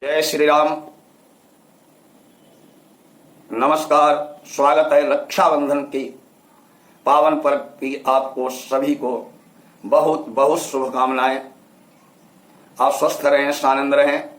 जय श्री राम। नमस्कार। स्वागत है रक्षाबंधन की पावन पर्व की। आपको सभी को बहुत बहुत शुभकामनाएं। आप स्वस्थ रहें, आनंद रहें।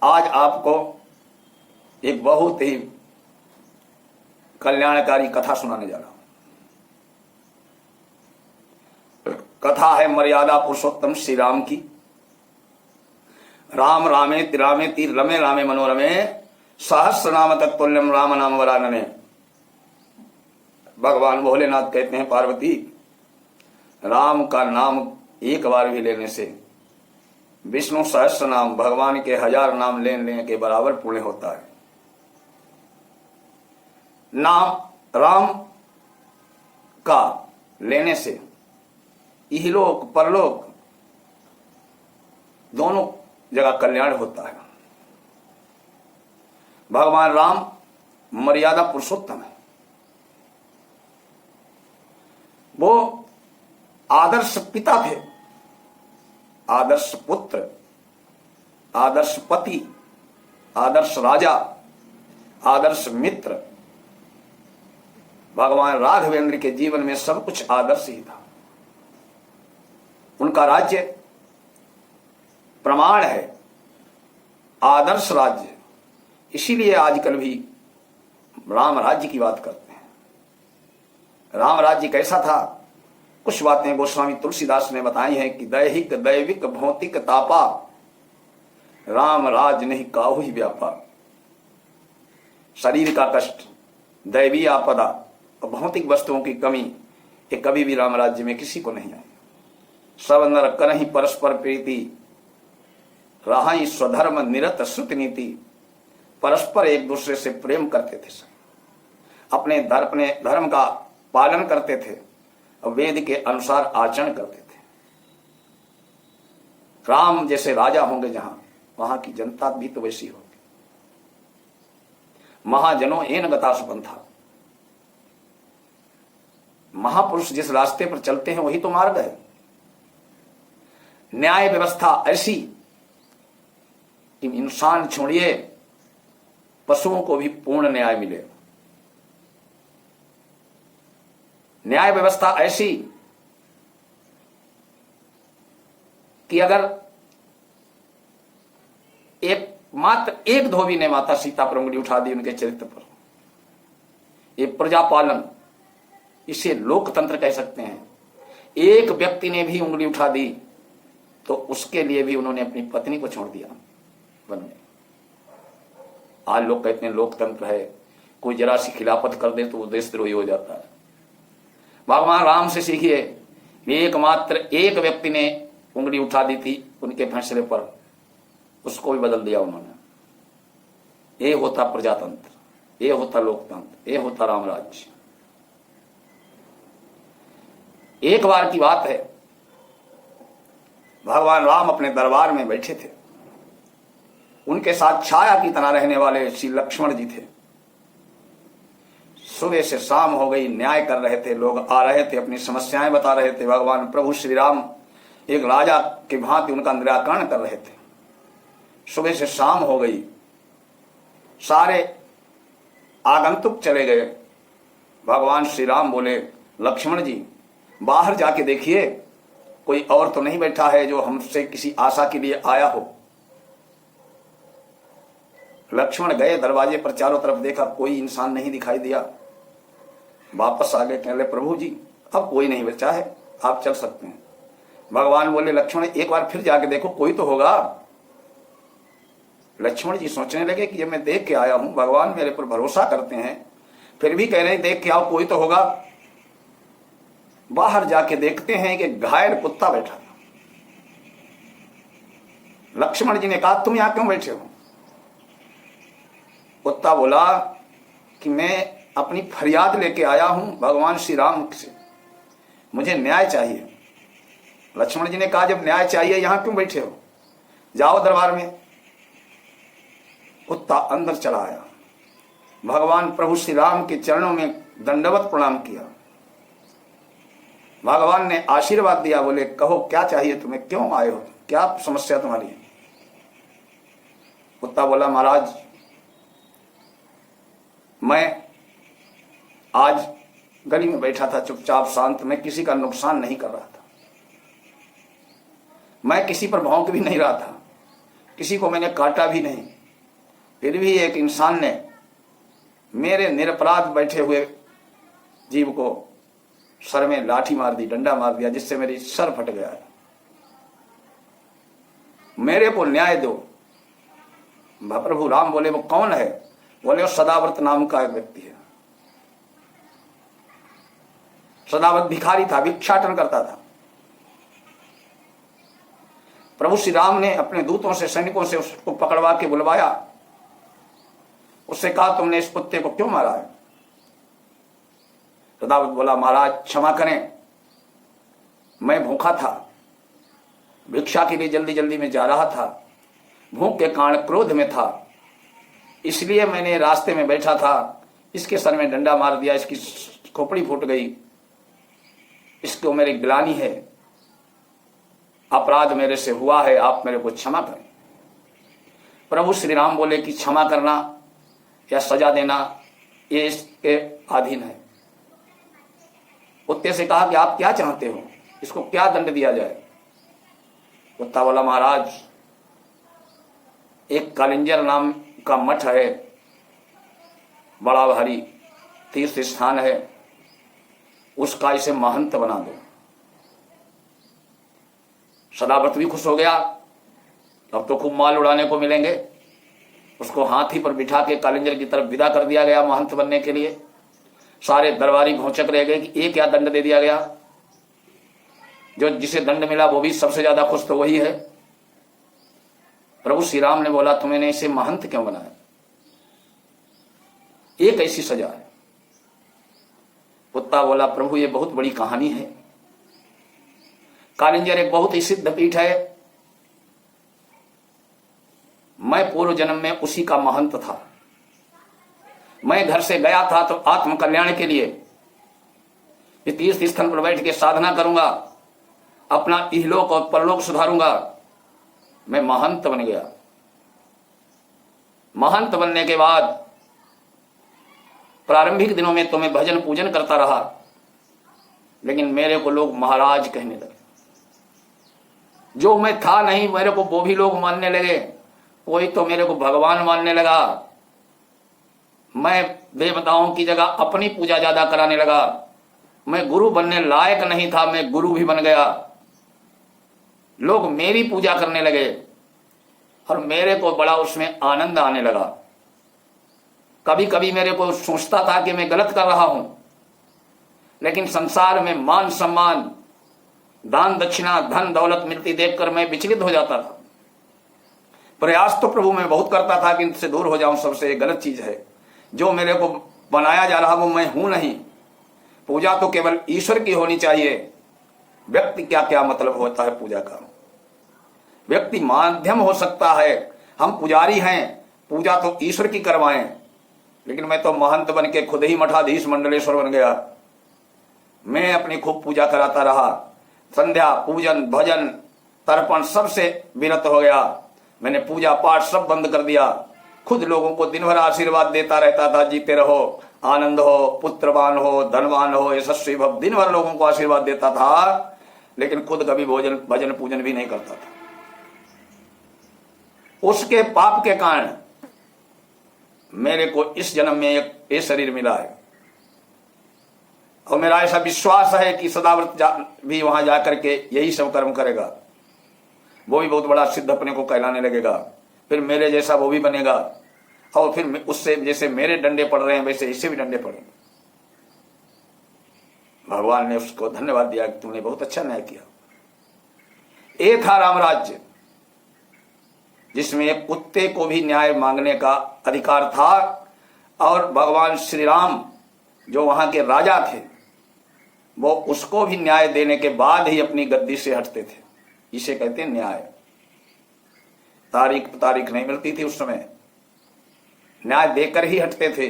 आज आपको एक बहुत ही कल्याणकारी कथा सुनाने जा रहा हूं। कथा है मर्यादा पुरुषोत्तम श्री राम की। राम रामेति रामेति रमे रामे मनोरमे सहस्र नाम तत्तुल्यम राम नाम वरानने। भगवान भोलेनाथ कहते हैं, पार्वती, राम का नाम एक बार भी लेने से विष्णु सहस्र नाम, भगवान के 1000 नाम लेने के बराबर पुण्य होता है। नाम राम का लेने से इहलोक परलोक दोनों जगह कल्याण होता है। भगवान राम मर्यादा पुरुषोत्तम है। वो आदर्श पिता थे, आदर्श पुत्र, आदर्श पति, आदर्श राजा, आदर्श मित्र। भगवान राघवेंद्र के जीवन में सब कुछ आदर्श ही था। उनका राज्य प्रमाण है, आदर्श राज्य। इसीलिए आजकल भी राम राज्य की बात करते हैं। राम राज्य कैसा था? कुछ बातें गोस्वामी तुलसीदास ने बताई हैं कि दैहिक दैविक भौतिक तापा राम राज नहीं काहू ही व्यापार। शरीर का कष्ट, दैवीय आपदा और भौतिक वस्तुओं की कमी ये कभी भी राम राज्य में किसी को नहीं आई। सब नर करहि परस्पर प्रीति, रहाई स्वधर्म निरत श्रुत नीति। परस्पर एक दूसरे से प्रेम करते थे, सब अपने धर्म का पालन करते थे और वेद के अनुसार आचरण करते थे। राम जैसे राजा होंगे जहां, वहां की जनता भी तो वैसी होगी। महाजनों एन गता सुपंथा। महापुरुष जिस रास्ते पर चलते हैं वही तो मार्ग है। न्याय व्यवस्था ऐसी कि इंसान छोड़िए, पशुओं को भी पूर्ण न्याय मिले। न्याय व्यवस्था ऐसी कि अगर मात्र एक धोबी ने माता सीता पर उंगली उठा दी उनके चरित्र पर, ये प्रजापालन, इसे लोकतंत्र कह सकते हैं। एक व्यक्ति ने भी उंगली उठा दी तो उसके लिए भी उन्होंने अपनी पत्नी को छोड़ दिया वन में। आज लोग कहते हैं लोकतंत्र है, कोई जरा सी खिलाफत कर दे तो वो देशद्रोही हो जाता है। भगवान राम से सीखिए, एकमात्र एक व्यक्ति ने उंगली उठा दी थी उनके फैसले पर, उसको भी बदल दिया उन्होंने। ये होता प्रजातंत्र, ये होता लोकतंत्र, ये होता राम राज्य। एक बार की बात है, भगवान राम अपने दरबार में बैठे थे। उनके साथ छाया की तरह रहने वाले श्री लक्ष्मण जी थे। सुबह से शाम हो गई, न्याय कर रहे थे, लोग आ रहे थे, अपनी समस्याएं बता रहे थे। भगवान प्रभु श्री राम एक राजा के भांति उनका निराकरण कर रहे थे। सुबह से शाम हो गई, सारे आगंतुक चले गए। भगवान श्री राम बोले, लक्ष्मण जी बाहर जाके देखिए, कोई और तो नहीं बैठा है जो हमसे किसी आशा के लिए आया हो। लक्ष्मण गए दरवाजे पर, चारों तरफ देखा, कोई इंसान नहीं दिखाई दिया। वापस आ गए, कहले प्रभु जी अब कोई नहीं बचा है, आप चल सकते हैं। भगवान बोले, लक्ष्मण एक बार फिर जाके देखो, कोई तो होगा। लक्ष्मण जी सोचने लगे कि ये मैं देख के आया हूं, भगवान मेरे पर भरोसा करते हैं, फिर भी कह रहे हैं देख के आओ, कोई तो होगा। बाहर जाके देखते हैं कि घायल कुत्ता बैठा था। लक्ष्मण जी ने कहा, तुम यहां क्यों बैठे हो? कुत्ता बोला कि मैं अपनी फरियाद लेके आया हूं भगवान श्री राम से, मुझे न्याय चाहिए। लक्ष्मण जी ने कहा, जब न्याय चाहिए यहां क्यों बैठे हो, जाओ दरबार में। कुत्ता अंदर चला आया, भगवान प्रभु श्री राम के चरणों में दंडवत प्रणाम किया। भगवान ने आशीर्वाद दिया, बोले कहो क्या चाहिए तुम्हें, क्यों आए हो, क्या समस्या तुम्हारी है? कुत्ता बोला, महाराज मैं आज गली में बैठा था चुपचाप शांत, मैं किसी का नुकसान नहीं कर रहा था, मैं किसी पर भौंक भी नहीं रहा था, किसी को मैंने काटा भी नहीं, फिर भी एक इंसान ने मेरे निरपराध बैठे हुए जीव को सर में लाठी मार दी, डंडा मार दिया, जिससे मेरी सर फट गया है, मेरे को न्याय दो। प्रभु राम बोले, वो कौन है? बोले, वो सदाव्रत नाम का एक व्यक्ति है। सदाव्रत भिखारी था, भिक्षाटन करता था। प्रभु श्री राम ने अपने दूतों से, सैनिकों से उसको पकड़वा के बुलवाया, उससे कहा, तुमने इस कुत्ते को क्यों मारा है? सदाव्रत बोला, महाराज क्षमा करें, मैं भूखा था, भिक्षा के लिए जल्दी जल्दी में जा रहा था, भूख के कारण क्रोध में था, इसलिए मैंने रास्ते में बैठा था, इसके सर में डंडा मार दिया, इसकी खोपड़ी फूट गई, इसको मेरी ग्लानि है, अपराध मेरे से हुआ है, आप मेरे को क्षमा करें। प्रभु श्री राम बोले कि क्षमा करना या सजा देना ये इसके अधीन है। कुत्ते से कहा कि आप क्या चाहते हो, इसको क्या दंड दिया जाए? कुत्ता बोला, महाराज एक कालिंजर नाम का मठ है, बड़ा भारी तीर्थ स्थान है, उसका इसे महंत बना दो। सदाव्रत भी खुश हो गया, अब तो खूब माल उड़ाने को मिलेंगे। उसको हाथी पर बिठा के कालिंजर की तरफ विदा कर दिया गया महंत बनने के लिए। सारे दरबारी घोंचक रह गए कि ये क्या दंड दे दिया गया, जो जिसे दंड मिला वो भी सबसे ज्यादा खुश तो वही है। प्रभु श्री राम ने बोला, तुमने इसे महंत क्यों बनाया? एक ऐसी सजा है। कुत्ता बोला, प्रभु ये बहुत बड़ी कहानी है, कालिंजर एक बहुत ही सिद्ध पीठ है, मैं पूर्व जन्म में उसी का महंत था। मैं घर से गया था तो आत्म कल्याण के लिए इस तीर्थ स्थल पर बैठ के साधना करूंगा, अपना इहलोक और परलोक सुधारूंगा। मैं महंत बन गया। महंत बनने के बाद प्रारंभिक दिनों में तो मैं भजन पूजन करता रहा, लेकिन मेरे को लोग महाराज कहने लगे। जो मैं था नहीं मेरे को वो भी लोग मानने लगे, कोई तो मेरे को भगवान मानने लगा। मैं देवताओं की जगह अपनी पूजा ज्यादा कराने लगा। मैं गुरु बनने लायक नहीं था, मैं गुरु भी बन गया। लोग मेरी पूजा करने लगे और मेरे को बड़ा उसमें आनंद आने लगा। कभी कभी मेरे को सोचता था कि मैं गलत कर रहा हूं, लेकिन संसार में मान सम्मान, दान दक्षिणा, धन दौलत मिलती देखकर मैं विचलित हो जाता था। प्रयास तो प्रभु मैं बहुत करता था कि इनसे दूर हो जाऊं, सबसे ये गलत चीज है। जो मेरे को बनाया जा रहा वो मैं हूं नहीं। पूजा तो केवल ईश्वर की होनी चाहिए। व्यक्ति क्या क्या मतलब होता है पूजा का? व्यक्ति माध्यम हो सकता है, हम पुजारी हैं, पूजा तो ईश्वर की करवाएं। लेकिन मैं तो महंत बन के खुद ही मठाधीश मंडलेश्वर बन गया। मैं अपनी खूब पूजा कराता रहा, संध्या पूजन भजन तर्पण सबसे विरत हो गया। मैंने पूजा पाठ सब बंद कर दिया। खुद लोगों को दिन भर आशीर्वाद देता रहता था, जीते रहो, आनंद हो, पुत्रवान हो, धनवान हो, यशस्वी भव, दिन भर लोगों को आशीर्वाद देता था, लेकिन खुद कभी भोजन भजन पूजन भी नहीं करता था। उसके पाप के कारण मेरे को इस जन्म में एक शरीर मिला है, और मेरा ऐसा विश्वास है कि सदाव्रत भी वहां जाकर के यही सब कर्म करेगा। वो भी बहुत बड़ा सिद्ध अपने को कहलाने लगेगा, फिर मेरे जैसा वो भी बनेगा, और फिर उससे जैसे मेरे डंडे पड़ रहे हैं वैसे इससे भी डंडे पड़ेंगे। भगवान ने उसको धन्यवाद दिया कि तुमने बहुत अच्छा न्याय किया। ये था राम राज्य, जिसमें एक कुत्ते को भी न्याय मांगने का अधिकार था, और भगवान श्री राम जो वहां के राजा थे वो उसको भी न्याय देने के बाद ही अपनी गद्दी से हटते थे। इसे कहते हैं न्याय। तारीख नहीं मिलती थी उस समय, न्याय देकर ही हटते थे।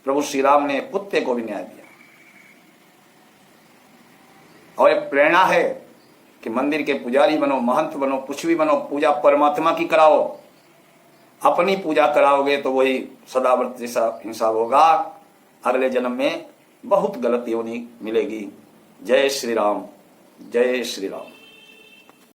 प्रभु श्री राम ने कुत्ते को भी न्याय दिया। और एक प्रेरणा है कि मंदिर के पुजारी बनो, महंत बनो, कुछ भी बनो, पूजा परमात्मा की कराओ। अपनी पूजा कराओगे तो वही सदाव्रत जैसा हिसाब होगा, अगले जन्म में बहुत गलत योनि मिलेगी। जय श्री राम, जय श्री राम।